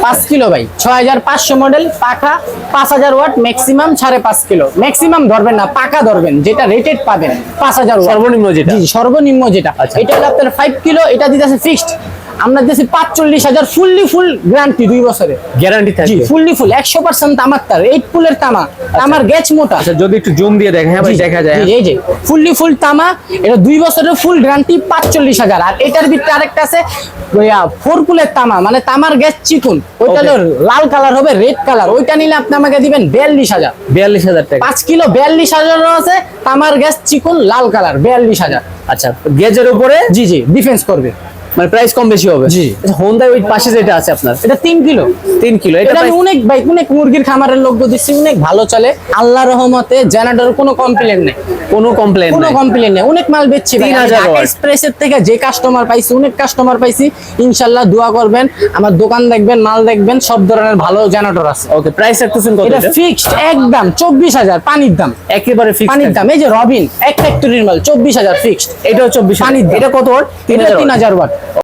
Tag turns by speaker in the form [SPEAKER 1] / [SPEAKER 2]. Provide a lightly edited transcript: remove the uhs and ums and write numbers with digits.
[SPEAKER 1] 5 kilo ভাই, 6500 model, পাখা 5000 watt, maximum 5.5 kilo. Maximum ধরবেন না, পাকা ধরবেন, যেটা রেটেড পাবেন 5000 ওয়াট
[SPEAKER 2] সর্বনিম্ন যেটা।
[SPEAKER 1] জি সর্বনিম্ন যেটা।
[SPEAKER 2] আচ্ছা।
[SPEAKER 1] এটা হলো আপনার 5 কিলো, এটা দিতেছে ফিক্সড আমরা দিতেছি 45,000, ফুল গ্যারান্টি 2 বছরে
[SPEAKER 2] গ্যারান্টি
[SPEAKER 1] জি,
[SPEAKER 2] থাকবে।
[SPEAKER 1] ফুল 100% তামার তার, 8 পুলের তামা, তামার গ্যাচ মোটা।
[SPEAKER 2] আচ্ছা যদি একটু জুম দিয়ে দেখেন, হ্যাঁ ভাই দেখা যায়।
[SPEAKER 1] জি, এই যে ফুল তামা, এটা 2 বছরের ফুল গ্যারান্টি 45,000। আর এটার ভিতরে আরেকটা আছে 4 পুলের তামা, মানে তামার গ্যাস চিকুন, ওইটা হলো লাল কালার হবে, রেড কালার, ওইটা নিলে আপনি আমাকে দিবেন 42,000।
[SPEAKER 2] 42,000 টাকা।
[SPEAKER 1] 5 কিলো 42,000 আছে, তামার গ্যাস চিকুন লাল কালার 42,000।
[SPEAKER 2] আচ্ছা গেজের উপরে
[SPEAKER 1] জি ডিফেন্স করবে,
[SPEAKER 2] মানে প্রাইস কম বেশি হবে।
[SPEAKER 1] জি।
[SPEAKER 2] আচ্ছা হোন্ডা ওই পাশে যেটা আছে আপনার,
[SPEAKER 1] এটা 3 কিলো।
[SPEAKER 2] 3 কিলো, এটা
[SPEAKER 1] এটা আমি
[SPEAKER 2] price-
[SPEAKER 1] অনেক ভাই, অনেক মুরগির খামারের লোক দিচ্ছি, অনেক ভালো চলে আল্লাহর রহমতে, জেনারেটরের কোনো কমপ্লেন নেই,
[SPEAKER 2] কোনো কমপ্লেন
[SPEAKER 1] কোনো
[SPEAKER 2] নাই।
[SPEAKER 1] কমপ্লেন নেই, অনেক মাল বেচছি ভাই।
[SPEAKER 2] 3000
[SPEAKER 1] ঢাকা
[SPEAKER 2] ওয়াট।
[SPEAKER 1] এক্সপ্রেসের থেকে যে কাস্টমার পাইছি, অনেক কাস্টমার পাইছি, ইনশাআল্লাহ দোয়া করবেন, আমার দোকান দেখবেন, মাল দেখবেন, সব ধরনের ভালো জেনারেটর আছে।
[SPEAKER 2] ওকে প্রাইস রাখতেছেন কত?
[SPEAKER 1] এটা ফিক্সড একদম 24,000 পানির দাম,
[SPEAKER 2] একেবারে ফিক্স
[SPEAKER 1] পানির দাম। এই যে রবিন এক ফ্যাক্টরির মাল 24,000 ফিক্সড,
[SPEAKER 2] এটাও 24,000।
[SPEAKER 1] পানির দাম।
[SPEAKER 2] এটা কত ওয়াট?
[SPEAKER 1] এটা 3000 ওয়াট।